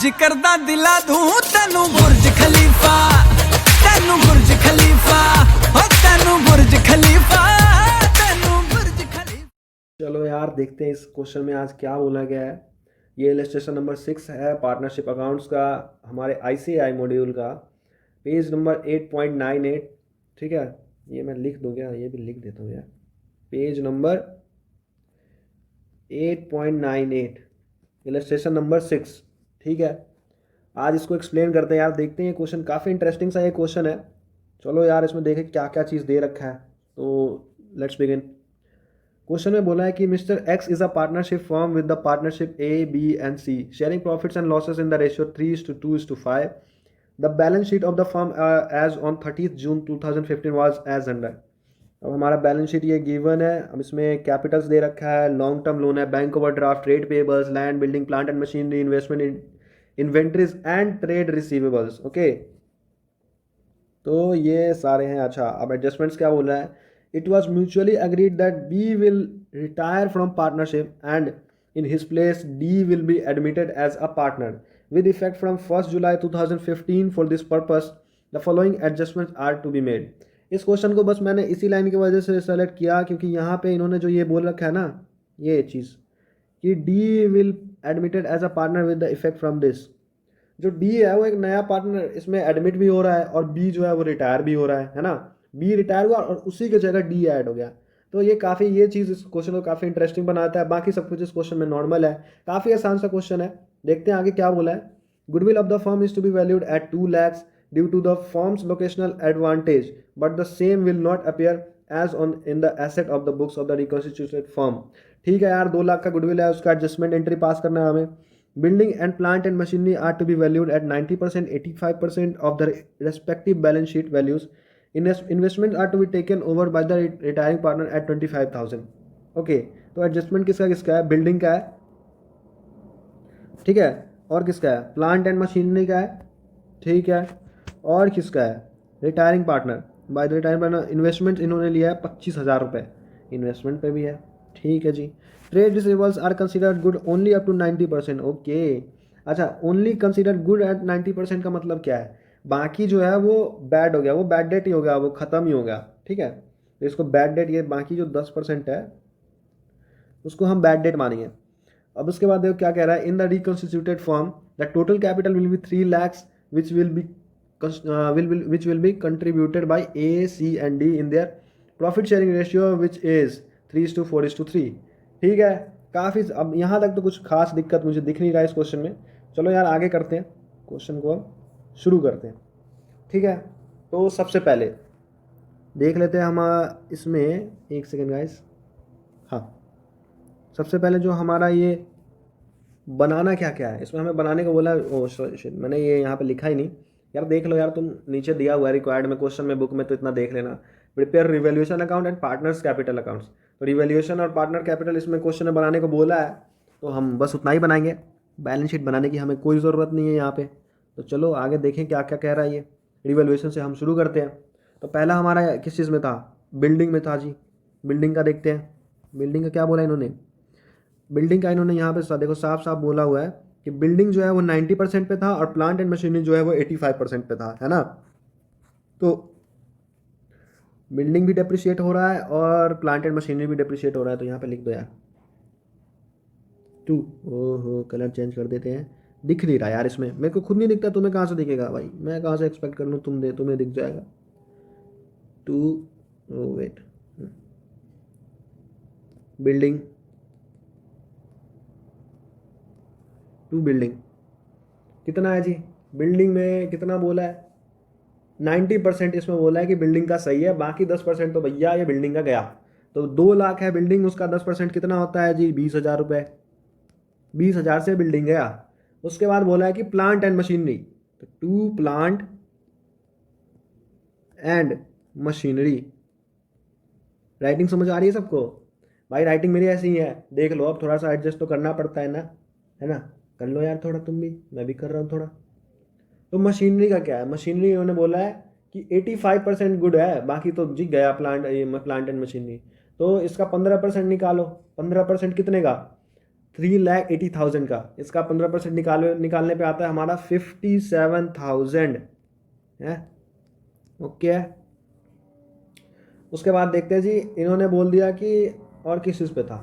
जिकर दा दिला दूं तेनू बुर्ज खलीफा, तेनू बुर्ज खलीफा, हो तेनू बुर्ज खलीफा, तेनू बुर्ज खलीफा। चलो यार देखते हैं इस क्वेश्चन में आज क्या बोला गया है। ये इलस्ट्रेशन नंबर 6 है पार्टनरशिप अकाउंट्स का, हमारे ICAI मॉड्यूल का, पेज नंबर 8.98। ठीक है, ये मैं लिख दूँ क्या, ये भी लिख देता हूँ यार, पेज नंबर 8.98 इलस्ट्रेशन नंबर 6। ठीक है, आज इसको एक्सप्लेन करते हैं यार, देखते हैं ये क्वेश्चन काफ़ी इंटरेस्टिंग सा ये क्वेश्चन है। चलो यार इसमें देखें क्या क्या चीज़ दे रखा है, तो लेट्स बिगिन। क्वेश्चन में बोला है कि mister X is a partnership firm with the partnership A, B and C sharing profits and losses in the ratio 3:2:5। The balance sheet of the firm as on 30th June 2015 was as under. अब हमारा balance sheet ये given है। अब इसमें Capitals दे रखा है, long term loan है, bank overdraft, trade payables, land, building, plant and machinery, investment in inventories and trade receivables. Okay, तो ये सारे हैं। अच्छा, अब एडजस्टमेंट्स क्या बोल रहा है, it was mutually agreed that B will retire from partnership and in his place D will be admitted as a partner with effect from 1st July 2015 for this purpose the following adjustments are to be made। इस question को बस मैंने इसी line की वजह से select किया क्योंकि यहाँ पे इन्होंने जो ये बोल रखा है ना, ये चीज़ कि D will admitted as a partner with the effect from this. जो डी है वो एक नया पार्टनर इसमें एडमिट भी हो रहा है और बी जो है वो रिटायर भी हो रहा है ना। बी रिटायर हुआ और उसी की जगह डी ऐड हो गया। तो ये काफ़ी, ये चीज़ इस क्वेश्चन को काफ़ी इंटरेस्टिंग बनाता है। बाकी सब कुछ इस क्वेश्चन में नॉर्मल है, काफ़ी आसान सा क्वेश्चन है। देखते हैं आगे क्या बोला है। Goodwill of the firm is to be valued at 2 lakhs due to the firm's locational advantage but the same will not appear as on in the asset of the books of the reconstituted firm. ठीक है यार, 2 लाख का goodwill है, उसका adjustment entry पास करना है हमें। Building and plant and machinery are to be valued at 90%, 85% of the respective balance sheet values. Investment are to be taken over by the retiring partner at 25,000। Okay, तो adjustment किसका किसका है, building का है, ठीक है, और किसका है, प्लांट एंड मशीनरी का है, ठीक है, और किसका है, retiring partner. Bye the retiring partner investment इन्होंने लिया है 25,000 रुपये, इन्वेस्टमेंट पे भी है, ठीक है जी। Trade receivables are considered good only up to 90%। Okay, अच्छा, ओनली कंसिडर्ड गुड एट 90% का मतलब क्या है, बाकी जो है वो बैड हो गया, वो बैड डेट ही हो गया, वो ख़त्म ही हो गया। ठीक है, तो इसको बैड डेट, ये बाकी जो 10% है उसको हम बैड डेट मानेंगे। अब उसके बाद देखो क्या कह रहा है, in the reconstituted form the total capital will be 3 lakhs which will be contributed bye A, C and D in their profit sharing ratio which is 3:4:3। ठीक है, काफ़ी, अब यहाँ तक तो कुछ खास दिक्कत मुझे दिख नहीं रहा है इस क्वेश्चन में। चलो यार आगे करते हैं, क्वेश्चन को हम शुरू करते हैं। ठीक है, तो सबसे पहले देख लेते हैं हम इसमें, एक सेकेंड गाइस। हाँ, सबसे पहले जो हमारा ये बनाना क्या क्या है, इसमें हमें बनाने को बोला। ओ शिट, मैंने ये यहाँ पे लिखा ही नहीं यार, देख लो यार, तुम नीचे दिया हुआ है रिक्वायर्ड में क्वेश्चन में, बुक में, तो इतना देख लेना। Prepare revaluation account and partners capital accounts. तो रिवैल्यूएशन और पार्टनर कैपिटल इसमें क्वेश्चन में बनाने को बोला है, तो हम बस उतना ही बनाएंगे, बैलेंस शीट बनाने की हमें कोई ज़रूरत नहीं है यहाँ पे। तो चलो आगे देखें क्या क्या कह रहा है ये। रिवैल्यूएशन से हम शुरू करते हैं। तो पहला हमारा किस चीज़ में था, बिल्डिंग में था जी। बिल्डिंग का देखते हैं, बिल्डिंग का क्या बोला इन्होंने। बिल्डिंग का इन्होंने यहाँ पे देखो साफ साफ बोला हुआ है कि बिल्डिंग जो है वो 90% पे था और प्लांट एंड मशीनरी जो है वो 85% पे था, है ना। तो बिल्डिंग भी डेप्रिशिएट हो रहा है और प्लांट एंड मशीनरी भी डेप्रिशिएट हो रहा है, तो यहाँ पे लिख दो यार 2। ओहो, कलर चेंज कर देते हैं, दिख नहीं रहा यार इसमें, मेरे को खुद नहीं दिखता, तुम्हें कहाँ से दिखेगा भाई, मैं कहाँ से एक्सपेक्ट कर लूँ तुम्हें दिख जाएगा 2। वेट, बिल्डिंग 2 बिल्डिंग कितना है जी, बिल्डिंग में कितना बोला है, 90% इसमें बोला है कि बिल्डिंग का सही है, बाकी 10% तो भैया ये बिल्डिंग का गया। तो 2 लाख है बिल्डिंग, उसका 10% कितना होता है जी, 20,000 रुपये। 20,000 से बिल्डिंग गया। उसके बाद बोला है कि प्लांट एंड मशीनरी, तो 2 प्लांट एंड मशीनरी। राइटिंग समझ आ रही है सबको भाई, राइटिंग मेरी ऐसी ही है, देख लो, अब थोड़ा सा एडजस्ट तो करना पड़ता है ना, कर लो यार थोड़ा, तुम भी, मैं भी कर रहा हूँ थोड़ा। तो मशीनरी का क्या है, मशीनरी उन्होंने बोला है कि 85% गुड है, बाकी तो जी गया प्लांट एंड मशीनरी। तो इसका 15% निकालो, 15% कितने का, 3,80,000 का, इसका 15% निकालने पे आता है हमारा 57,000 है। ओके, उसके बाद देखते हैं जी, इन्होंने बोल दिया कि और किस चीज़ पे था,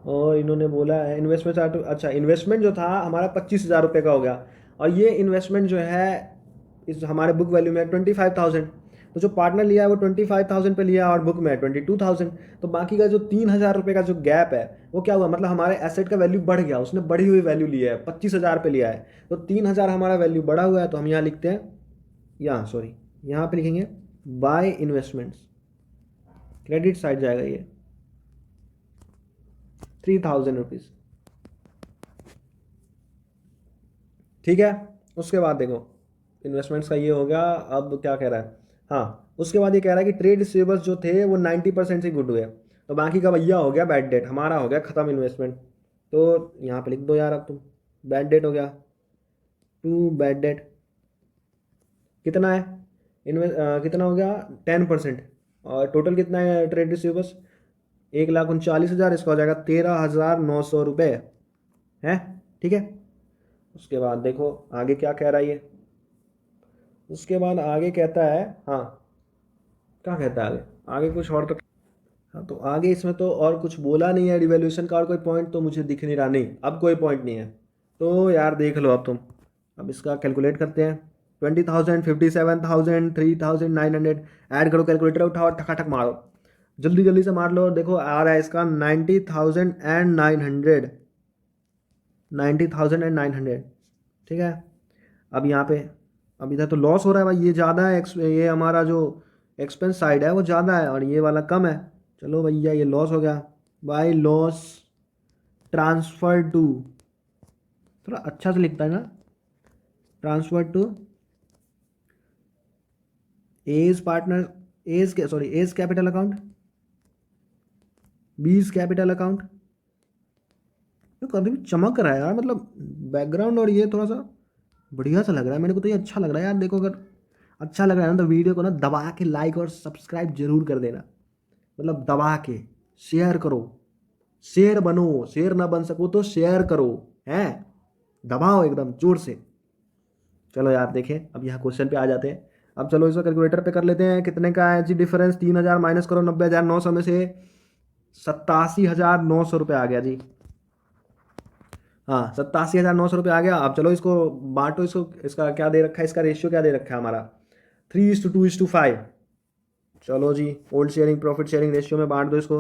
और इन्होंने बोला है इन्वेस्टमेंट। अच्छा, इन्वेस्टमेंट जो था हमारा 25,000 रुपये का हो गया, और ये इन्वेस्टमेंट जो है इस हमारे बुक वैल्यू में 25,000। तो जो पार्टनर लिया है वो 25,000 पे लिया और बुक में 22,000। तो बाकी का जो 3,000 रुपये का जो गैप है वो क्या हुआ, मतलब हमारे एसेट का वैल्यू बढ़ गया, उसने बढ़ी हुई वैल्यू लिया है, 25,000 पे लिया है, तो 3,000 हमारा वैल्यू बढ़ा हुआ है। तो हम यहाँ लिखते हैं, यहाँ पे लिखेंगे बाय इन्वेस्टमेंट्स, क्रेडिट साइड जाएगा ये 3,000 रुपीज़। ठीक है, उसके बाद देखो इन्वेस्टमेंट्स का ये हो गया। अब क्या कह रहा है, हाँ उसके बाद ये कह रहा है कि ट्रेड रिसीवेबल्स जो थे वो 90% से गुड हुए, तो बाकी का भैया हो गया बैड डेट, हमारा हो गया ख़त्म इन्वेस्टमेंट। तो यहाँ पे लिख दो यार अब तुम, बैड डेट हो गया, टू बैड डेट कितना है, कितना हो गया 10%, और टोटल कितना है ट्रेड रिसीवेबल्स 1,39,000, इसका हो जाएगा 13,900 रुपये है। ठीक है, उसके बाद देखो आगे क्या कह रहा है ये, उसके बाद आगे कहता है, हाँ क्या कहता है आगे, आगे कुछ और तो, हाँ तो आगे इसमें तो और कुछ बोला नहीं है डिवैल्यूएशन का, और कोई पॉइंट तो मुझे दिख नहीं रहा, नहीं अब कोई पॉइंट नहीं है। तो यार देख लो अब तुम, अब इसका कैलकुलेट करते हैं, 20,000, 57,000, 3,900, ऐड करो, कैलकुलेटर उठाओ और ठकाठक मारो, जल्दी जल्दी से मार लो। और देखो आ रहा है इसका 90,900, 90,900। ठीक है, अब यहाँ पे, अब इधर तो लॉस हो रहा है भाई, ये ज़्यादा है, ये हमारा जो एक्सपेंस साइड है वो ज़्यादा है और ये वाला कम है। चलो भैया ये लॉस हो गया, बाय लॉस ट्रांसफर टू, थोड़ा अच्छा से लिखता है ना, transfer to as partner, as capital account, B's capital account. तो कभी भी चमक रहा है यार, मतलब बैकग्राउंड और ये थोड़ा सा बढ़िया सा लग रहा है मेरे को, तो ये अच्छा लग रहा है यार। देखो अगर अच्छा लग रहा है ना तो वीडियो को ना दबा के लाइक और सब्सक्राइब जरूर कर देना, मतलब दबा के शेयर करो, शेयर बनो, शेयर ना बन सको तो शेयर करो, हैं दबाओ एकदम जोर से। चलो यार देखें, अब यहाँ क्वेश्चन पे आ जाते हैं। अब चलो इसको कैलकुलेटर पे कर लेते हैं, कितने का है जी डिफरेंस, 3,000 माइनस करो 90,900 में से 87,900 रुपये आ गया जी। हाँ 87,900 रुपये आ गया। अब चलो इसको बांटो, इसको, इसका क्या दे रखा है, इसका रेशियो क्या दे रखा है हमारा 3:2:5। चलो जी, old sharing profit sharing ratio में बांट दो इसको,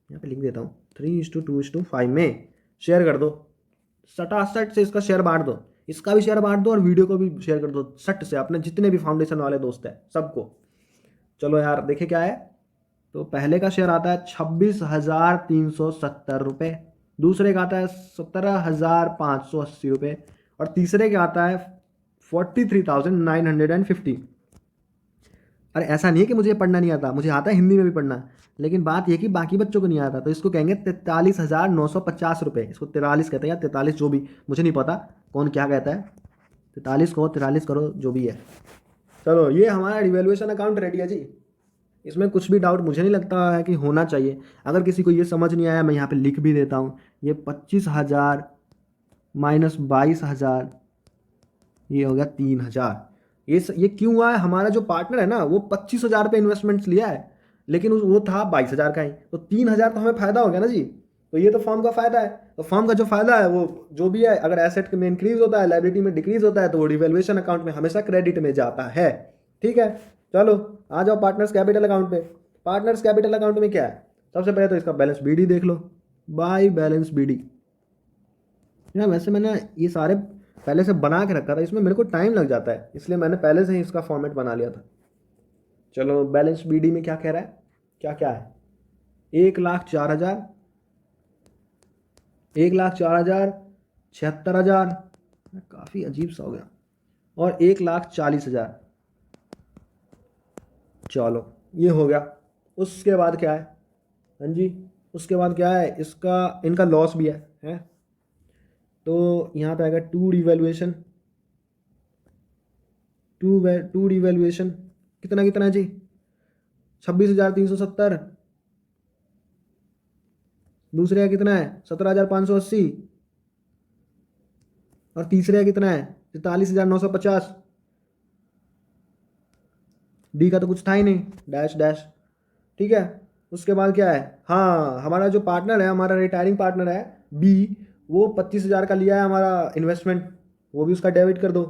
यहाँ पे लिख देता हूँ 3:2:5 में शेयर कर दो, सटासट से इसका शेयर बांट दो, इसका भी शेयर बांट दो और वीडियो को भी शेयर कर दो सट से अपने जितने भी फाउंडेशन वाले दोस्त हैं सबको। चलो यार देखे क्या है, तो पहले का शेयर आता है 26,370 रुपये, दूसरे का आता है 17,580 रुपये, और तीसरे का आता है 43,950। अरे ऐसा नहीं है कि मुझे पढ़ना नहीं आता, मुझे आता है हिंदी में भी पढ़ना, लेकिन बात यह कि बाकी बच्चों को नहीं आता, तो इसको कहेंगे 43,950 रुपये, इसको 43 कहते हैं या 43 जो भी, मुझे नहीं पता कौन क्या कहता है, 43 कहो 43 करो जो भी है। चलो ये हमारा रिवैल्यूएशन अकाउंट रेडी है जी, इसमें कुछ भी डाउट मुझे नहीं लगता है कि होना चाहिए। अगर किसी को ये समझ नहीं आया मैं यहाँ पे लिख भी देता हूँ, ये 25,000 माइनस 22,000, ये हो गया 3,000। ये क्यों हुआ है, हमारा जो पार्टनर है ना वो 25,000 पे इन्वेस्टमेंट्स लिया है, लेकिन वो था 22,000 का ही, तो 3,000 तो हमें फायदा हो गया ना जी। तो ये तो फर्म का फायदा है, तो फर्म का जो फायदा है वो जो भी है, अगर एसेट में इंक्रीज होता है लायबिलिटी में डिक्रीज होता है तो वो रिवैल्यूएशन अकाउंट में हमेशा क्रेडिट में जाता है। ठीक है, चलो आ जाओ पार्टनर्स कैपिटल अकाउंट पे। पार्टनर्स कैपिटल अकाउंट में क्या है, सबसे पहले तो इसका बैलेंस बीडी देख लो, बाय बैलेंस बीडी। यार वैसे मैंने ये सारे पहले से बना के रखा था, इसमें मेरे को टाइम लग जाता है, इसलिए मैंने पहले से ही इसका फॉर्मेट बना लिया था। चलो बैलेंस बीडी में क्या कह रहा है, क्या क्या है, 1,04,000, 1,04,000, 76,000, काफ़ी अजीब सा हो गया, और 1,40,000। चलो ये हो गया। उसके बाद क्या है, हाँ जी उसके बाद क्या है, इसका इनका लॉस भी है? तो यहाँ पे आएगा टू रिवैल्यूएशन, टू रिवैल्यूएशन कितना कितना है जी, 26,370, दूसरे का कितना है 17,580, और तीसरे का कितना है 43,950। डी का तो कुछ था ही नहीं, डैश डैश। ठीक है, उसके बाद क्या है, हाँ हमारा जो पार्टनर है, हमारा रिटायरिंग पार्टनर है बी, वो 25,000 का लिया है हमारा इन्वेस्टमेंट, वो भी उसका डेबिट कर दो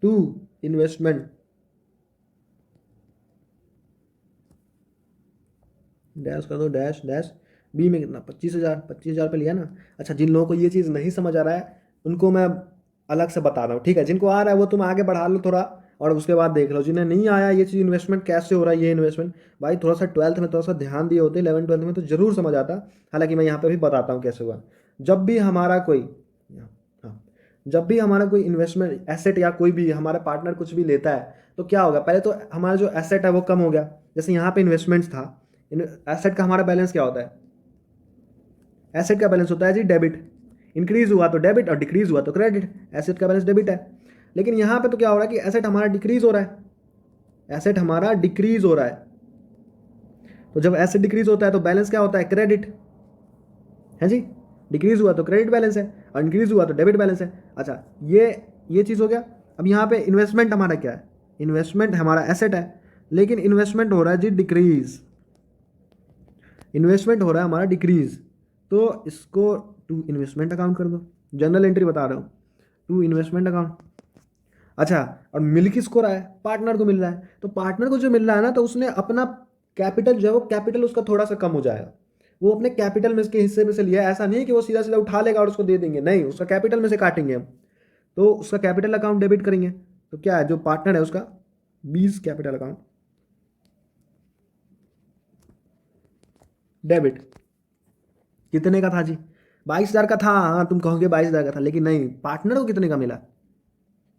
टू इन्वेस्टमेंट। डैश कर दो, डैश डैश। बी में कितना 25,000, 25,000 पे लिया ना। अच्छा, जिन लोगों को ये चीज़ नहीं समझ आ रहा है उनको मैं अलग से बता रहा हूँ, ठीक है। जिनको आ रहा है वो तुम आगे बढ़ा लो थोड़ा, और उसके बाद देख लो। जिन्हें नहीं आया ये चीज़ इन्वेस्टमेंट कैसे हो रहा है, ये इन्वेस्टमेंट भाई थोड़ा सा 12th में थोड़ा सा ध्यान दिए होते, 11th 12th में तो जरूर समझ आता। हालांकि मैं यहाँ पे भी बताता हूँ कैसे हुआ। जब भी हमारा कोई, हाँ, जब भी हमारा कोई इन्वेस्टमेंट एसेट या कोई भी हमारा पार्टनर कुछ भी लेता है तो क्या होगा, पहले तो हमारा जो एसेट है वो कम हो गया। जैसे यहाँ पे इन्वेस्टमेंट्स था, एसेट का हमारा बैलेंस क्या होता है, एसेट का बैलेंस होता है जी डेबिट। इंक्रीज हुआ तो डेबिट और डिक्रीज हुआ तो क्रेडिट, एसेट का बैलेंस डेबिट है। लेकिन यहाँ पे तो क्या हो रहा है कि एसेट हमारा डिक्रीज हो रहा है, एसेट हमारा डिक्रीज हो रहा है। तो जब एसेट डिक्रीज होता है तो बैलेंस क्या होता है, क्रेडिट है जी। डिक्रीज हुआ तो क्रेडिट बैलेंस है, और इंक्रीज हुआ तो डेबिट बैलेंस है। अच्छा, ये चीज़ हो गया। अब यहाँ पे इन्वेस्टमेंट हमारा क्या है, इन्वेस्टमेंट हमारा एसेट है, लेकिन इन्वेस्टमेंट हो रहा है जी डिक्रीज, इन्वेस्टमेंट हो रहा है हमारा डिक्रीज। तो इसको टू इन्वेस्टमेंट अकाउंट कर दो, जनरल एंट्री बता रहा हूँ, टू इन्वेस्टमेंट अकाउंट। अच्छा, और मिल किसको रहा है, पार्टनर को मिल रहा है। तो पार्टनर को जो मिल रहा है ना, तो उसने अपना कैपिटल जो है वो कैपिटल उसका थोड़ा सा कम हो जाएगा। वो अपने कैपिटल में इसके हिस्से में से लिया है, ऐसा नहीं कि वो सीधा सीधा उठा लेगा और उसको दे देंगे, नहीं, उसका कैपिटल में से काटेंगे हम। तो उसका कैपिटल अकाउंट डेबिट करेंगे। तो क्या है, जो पार्टनर है उसका 20 कैपिटल अकाउंट डेबिट। कितने का था जी, 22,000 का था। हाँ, तुम कहोगे 22,000 का था, लेकिन नहीं, पार्टनर को कितने का मिला,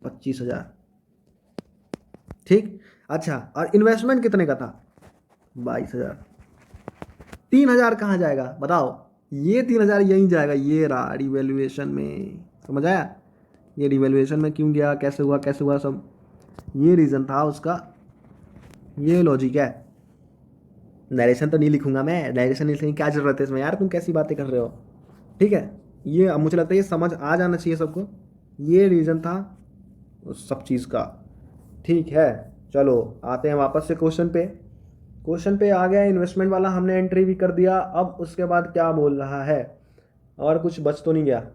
25,000। ठीक। अच्छा, और इन्वेस्टमेंट कितने का था, 22,000। 3,000 कहाँ जाएगा बताओ, ये 3,000 यहीं जाएगा, ये रहा रिवैल्यूएशन में। समझ आया, ये रिवैल्यूएशन में क्यों गया, कैसे हुआ, कैसे हुआ, सब ये रीज़न था उसका, ये लॉजिक है। नरेशन तो नहीं लिखूंगा मैं, नरेशन नहीं लिखने की क्या जरूरत है इसमें यार, तुम कैसी बातें कर रहे हो। ठीक है, ये अब मुझे लगता है ये समझ आ जाना चाहिए सबको, ये रीज़न था उस सब चीज़ का। ठीक है, चलो आते हैं वापस से क्वेश्चन पे। क्वेश्चन पे आ गया, इन्वेस्टमेंट वाला हमने एंट्री भी कर दिया। अब उसके बाद क्या बोल रहा है, और कुछ बच तो नहीं गया,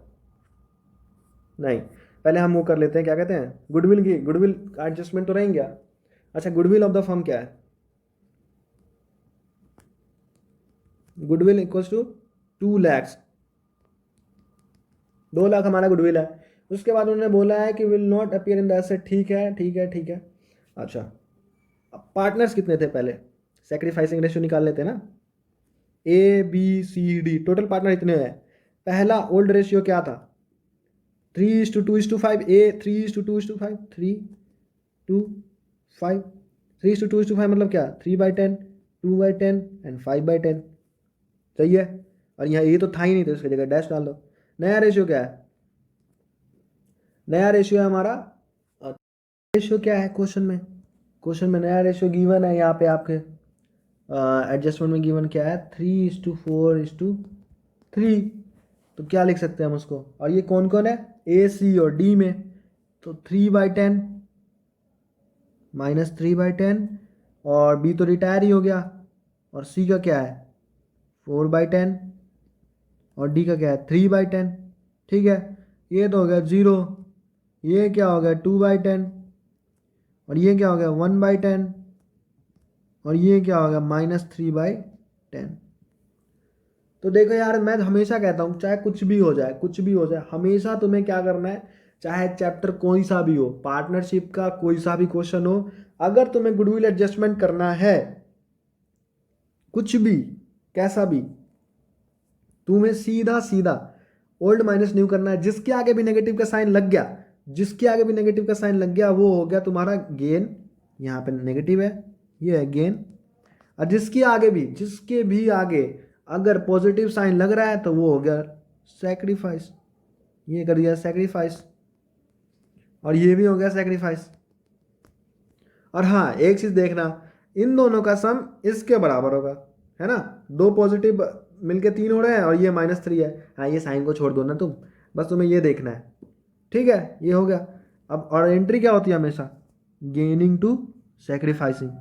नहीं। पहले हम वो कर लेते हैं, क्या कहते हैं, गुडविल की, गुडविल का एडजस्टमेंट तो रहेंगे क्या। अच्छा, गुडविल ऑफ द फर्म क्या है, goodwill equals to 2 lakh, 2 lakh हमारा गुडविल है। उसके बाद उन्होंने बोला है कि will not appear in the asset. ठीक है, ठीक है, ठीक है। अच्छा, अब पार्टनर्स कितने थे, पहले सेक्रीफाइसिंग रेशियो निकाल लेते हैं ना, A B C D, total partner इतने हैं। पहला ओल्ड रेशियो क्या था, 3:2:5, ए 3:2:5, 3:5, 3:2:5 मतलब क्या, 3/10, 2/10 एंड 5/10। सही है। और यहाँ ये तो था ही नहीं, तो इसकी जगह डैश डाल दो। नया रेशियो क्या है, नया रेशियो है हमारा, रेशियो क्या है क्वेश्चन में, क्वेश्चन में नया रेशियो गिवन है यहाँ पे आपके एडजस्टमेंट में गिवन क्या है, 3:4:3। तो क्या लिख सकते हैं हम उसको, और ये कौन कौन है, ए सी और डी में, तो 3/10 -3/10, और बी तो रिटायर ही हो गया, और सी का क्या है 4/10, और डी का क्या है 3/10। ठीक है, ये तो हो गया 0, ये क्या हो गया 2/10, और ये क्या हो गया 1/10, और ये क्या हो गया -3/10। तो देखो यार, मैं हमेशा कहता हूँ चाहे कुछ भी हो जाए, कुछ भी हो जाए, हमेशा तुम्हें क्या करना है, चाहे चैप्टर कोई सा भी हो, पार्टनरशिप का कोई सा भी क्वेश्चन हो, अगर तुम्हें गुडविल एडजस्टमेंट करना है, कुछ भी कैसा भी, तुम्हें सीधा सीधा ओल्ड माइनस न्यू करना है। जिसके आगे भी नेगेटिव का साइन लग गया, जिसके आगे भी नेगेटिव का साइन लग गया, वो हो गया तुम्हारा गेन, यहाँ पे नेगेटिव है, ये है गेन। और जिसके भी आगे अगर पॉजिटिव साइन लग रहा है तो वो हो गया सैक्रिफाइस, ये कर दिया सैक्रिफाइस, और ये भी हो गया सैक्रिफाइस। और हाँ, एक चीज देखना, इन दोनों का सम इसके बराबर होगा, है ना, दो पॉजिटिव मिलके 3 हो रहे हैं और ये -3 है। हाँ, ये साइन को छोड़ दो ना तुम, बस तुम्हें ये देखना है। ठीक है, ये हो गया। अब और एंट्री क्या होती है हमेशा, गेनिंग टू सेक्रीफाइसिंग।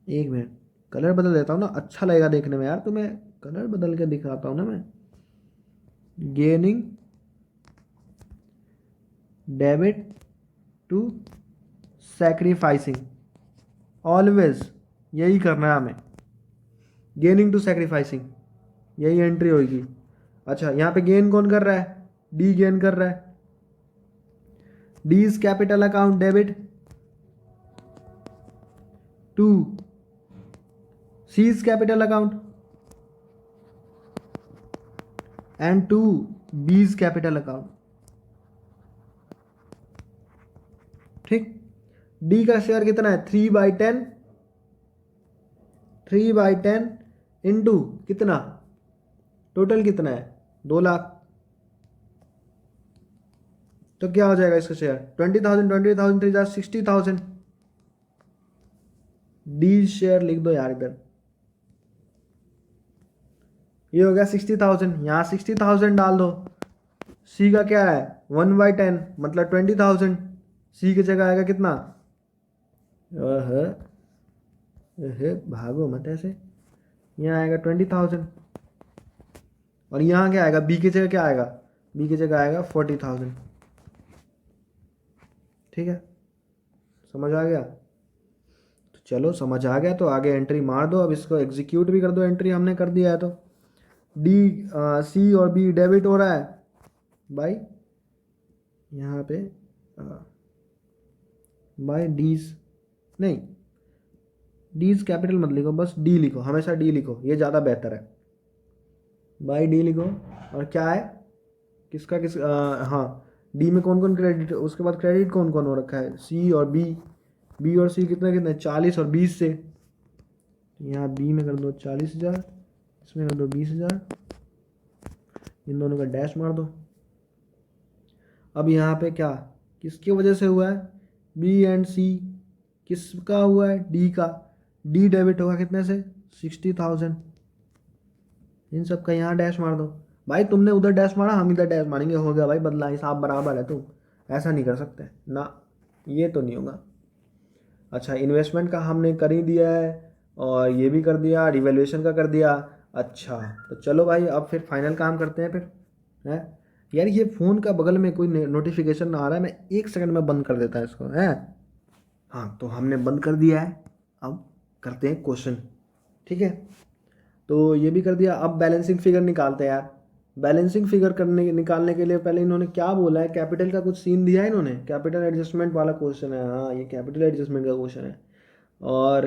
एक मिनट, कलर बदल देता हूँ ना, अच्छा लगेगा देखने में यार, तुम्हें कलर बदल के दिखाता हूँ ना मैं। Gaining debit to sacrificing, always यही करना है हमें, गेनिंग टू सेक्रीफाइसिंग, यही एंट्री होगी। अच्छा, यहाँ पे गेन कौन कर रहा है, डी गेन कर रहा है। D is capital account debit to C is capital account and to B is capital account. ठीक, डी का शेयर कितना है 3/10, 3/10 इंटू कितना, टोटल कितना है 2 लाख, तो क्या हो जाएगा इसका शेयर 20,000, 20,000 3 60,000। डी शेयर लिख दो यार इधर, ये हो गया 60,000, यहाँ 60,000 डाल दो। सी का क्या है 1/10 मतलब 20,000, सी की जगह आएगा कितना, भागो मत ऐसे, यहाँ आएगा 20,000 और यहाँ क्या आएगा, बी की जगह क्या आएगा, बी की जगह आएगा 40,000। ठीक है, समझ आ गया, तो चलो समझ आ गया तो आगे एंट्री मार दो। अब इसको एग्जीक्यूट भी कर दो, एंट्री हमने कर दिया है तो डी सी और बी डेबिट हो रहा है बाई, यहाँ पे बाई डीज, नहीं डीज कैपिटल मत लिखो, बस डी लिखो, हमेशा डी लिखो, ये ज़्यादा बेहतर है। बाई डी लिखो, और क्या है किसका किस हाँ, डी में कौन कौन क्रेडिट, उसके बाद क्रेडिट कौन कौन हो रखा है, सी और बी, बी और सी कितना कितना 40 और 20 से, यहाँ बी में कर दो 40,000, इसमें कर दो 20,000, इन दोनों का डैश मार दो। अब यहाँ पे क्या किसकी वजह से हुआ है, बी एंड सी, किसका हुआ है, डी का, डी डेबिट होगा कितने से 60,000, इन सब का यहाँ डैश मार दो। भाई तुमने उधर डैश मारा, हम इधर डैश मारेंगे, हो गया भाई बदला, हिसाब बराबर है, तुम ऐसा नहीं कर सकते ना, ये तो नहीं होगा। अच्छा, इन्वेस्टमेंट का हमने कर ही दिया है और ये भी कर दिया, रिवैल्यूएशन का कर दिया। अच्छा, तो चलो भाई अब फिर फाइनल काम करते हैं फिर, है यार ये फ़ोन का बगल में कोई नोटिफिकेशन आ रहा है, मैं 1 सेकंड में बंद कर देता है इसको, है। हाँ, तो हमने बंद कर दिया है, अब करते हैं क्वेश्चन। ठीक है, तो ये भी कर दिया, अब बैलेंसिंग फिगर निकालते हैं यार। बैलेंसिंग फिगर निकालने के लिए पहले इन्होंने क्या बोला है, कैपिटल का कुछ सीन दिया है इन्होंने, कैपिटल एडजस्टमेंट वाला क्वेश्चन है। हाँ, ये कैपिटल एडजस्टमेंट का क्वेश्चन है, और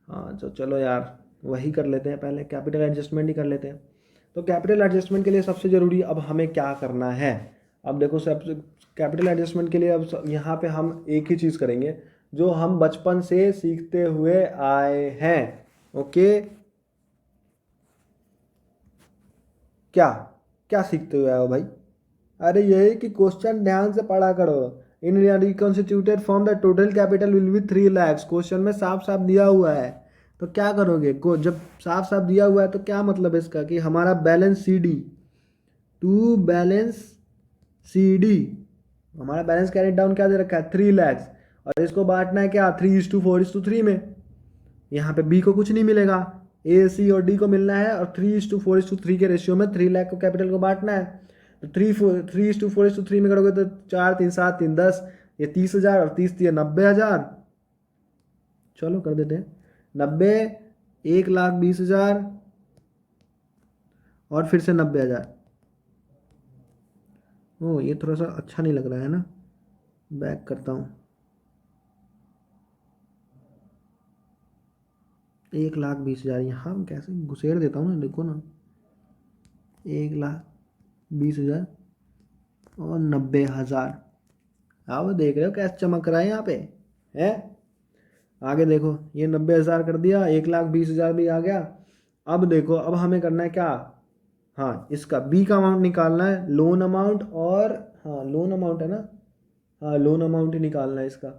हाँ तो चलो यार वही कर लेते हैं, पहले कैपिटल एडजस्टमेंट ही कर लेते हैं। तो कैपिटल एडजस्टमेंट के लिए सबसे ज़रूरी अब हमें क्या करना है, अब देखो सब कैपिटल एडजस्टमेंट के लिए अब यहाँ पे हम एक ही चीज़ करेंगे जो हम बचपन से सीखते हुए आए हैं। ओके, क्या क्या सीखते हुए आए हो भाई, अरे यही कि क्वेश्चन ध्यान से पढ़ा करो। In reconstituted form the total capital will be 3 lakhs, question में साफ साफ दिया हुआ है, तो क्या करोगे को, जब साफ साफ दिया हुआ है तो क्या मतलब है इसका कि हमारा balance C D to balance C D, हमारा बैलेंस कैरेट डाउन क्या दे रखा है 3 lakhs, और इसको बांटना है क्या 3:4:3 में। यहाँ पे बी को कुछ नहीं मिलेगा, ए सी और डी को मिलना है, और 3:4:3 के रेशियो में 3 लाख को कैपिटल को बांटना है। तो 3:4:3 में करोगे तो 4 3 7 3 10, ये 30,000 और 30 दिए 90,000। चलो कर देते हैं 90, 1,20,000 और फिर से 90,000। ओ ये थोड़ा सा अच्छा नहीं लग रहा है ना, बैक करता हूँ। 1,20,000 यहाँ कैसे घुसेड़ देता हूँ ना, देखो ना 1,20,000 और 90,000। अब देख रहे हो कैसे चमक रहा है यहाँ पे, है। आगे देखो ये 90,000 कर दिया, 1,20,000 भी आ गया। अब देखो अब हमें करना है क्या, हाँ इसका बी का अमाउंट निकालना है, लोन अमाउंट, और हाँ लोन अमाउंट है ना, हाँ लोन अमाउंट ही निकालना है इसका।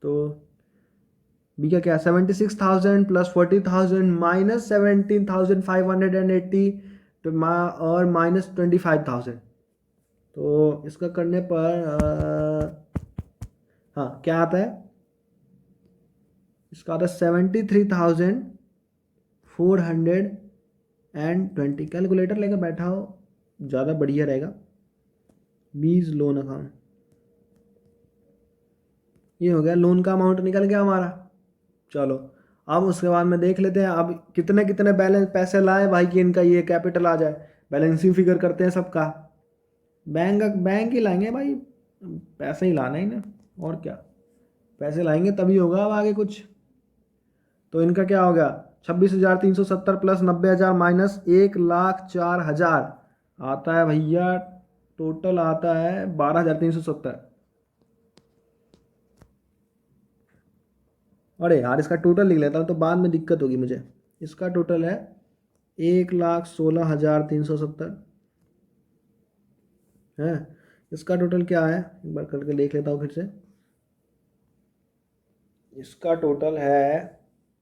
तो बी का क्या 76,000 प्लस 40,000 माइनस 17,580 और माइनस 25,000। तो इसका करने पर हाँ क्या आता है, इसका आता है 73,420। कैलकुलेटर लेकर बैठा हो ज़्यादा बढ़िया रहेगा। बीज लोन अकाउंट, ये हो गया, लोन का अमाउंट निकल गया हमारा। चलो अब उसके बाद में देख लेते हैं अब कितने कितने बैलेंस पैसे लाए भाई कि इनका ये कैपिटल आ जाए। बैलेंसिंग फिगर करते हैं सबका। बैंक ही लाएंगे भाई, पैसे ही लाना ही ना, और क्या, पैसे लाएंगे तभी होगा अब आगे कुछ। तो इनका क्या हो गया 26,370 प्लस 90,000 माइनस 1,04,000 आता है भैया, टोटल आता है 12,370। अरे यार इसका टोटल लिख लेता हूँ तो बाद में दिक्कत होगी मुझे। इसका टोटल है 1,16,370 है। इसका टोटल क्या है एक बार करके देख लेता हूँ फिर से। इसका टोटल है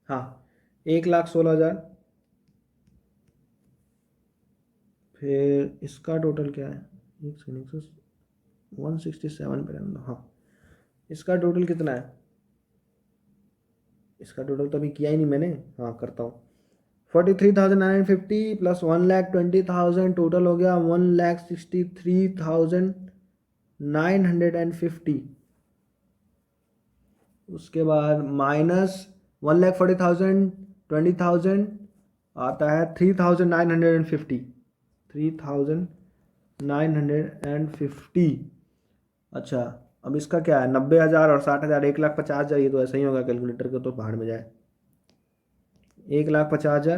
हाँ 1,16,000। फिर इसका टोटल क्या है, एक सेकंड 167 पे रहने दो। हाँ इसका टोटल कितना है, इसका टोटल तो अभी किया ही नहीं मैंने, हाँ करता हूँ। 43,950 प्लस 1,20,000 टोटल हो गया 1,63,950। उसके बाद माइनस 1,40,000 20,000 आता है 3,950। 3,950। अच्छा अब इसका क्या है 90,000 और 60,000 1,50,000, ये तो ऐसा ही होगा, कैलकुलेटर को तो भाड़ में जाए। 1,50,000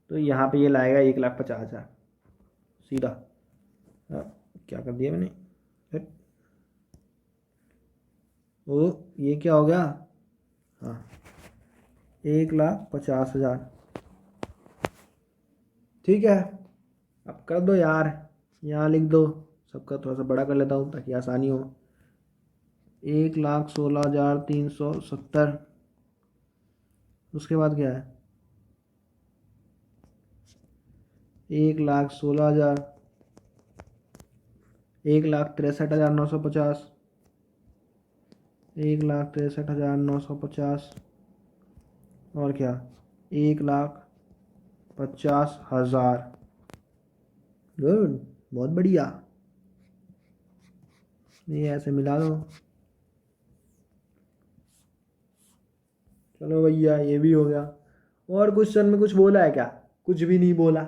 तो यहाँ पे ये लाएगा 1,50,000 सीधा। क्या कर दिया मैंने, ओ ये क्या हो गया, हाँ 1,50,000। ठीक है अब कर दो यार, यहाँ लिख दो, सबका थोड़ा सा बड़ा कर लेता हूँ ताकि आसानी हो। 1,16,370। उसके बाद क्या है 1,16,000, 1,63,950, 1,63,950 और क्या 1,50,000। गुड, बहुत बढ़िया, ये ऐसे मिला दो। चलो भैया ये भी हो गया। और क्वेश्चन में कुछ बोला है क्या, कुछ भी नहीं बोला।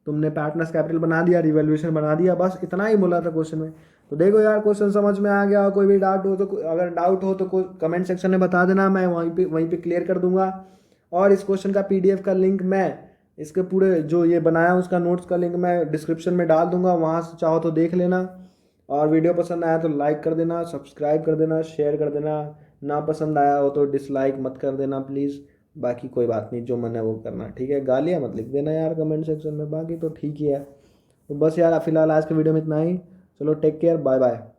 तुमने पार्टनर्स कैपिटल बना दिया, रिवैल्यूएशन बना दिया, बस इतना ही बोला था क्वेश्चन में। तो देखो यार क्वेश्चन समझ में आ गया, कोई भी डाउट हो तो, अगर डाउट हो तो कमेंट सेक्शन में बता देना, मैं वहीं पे क्लियर कर दूंगा। और इस क्वेश्चन का PDF का लिंक मैं इसके पूरे जो ये बनाया उसका नोट्स का लिंक मैं डिस्क्रिप्शन में डाल दूंगा, वहाँ से चाहो तो देख लेना। और वीडियो पसंद आया तो लाइक कर देना, सब्सक्राइब कर देना, शेयर कर देना। ना पसंद आया हो तो डिसलाइक मत कर देना प्लीज़। बाकी कोई बात नहीं, जो मन है वो करना, ठीक है। गालियाँ मत लिख देना यार कमेंट सेक्शन में, बाकी तो ठीक ही है। तो बस यार फिलहाल आज के वीडियो में इतना ही। चलो टेक केयर, बाय बाय।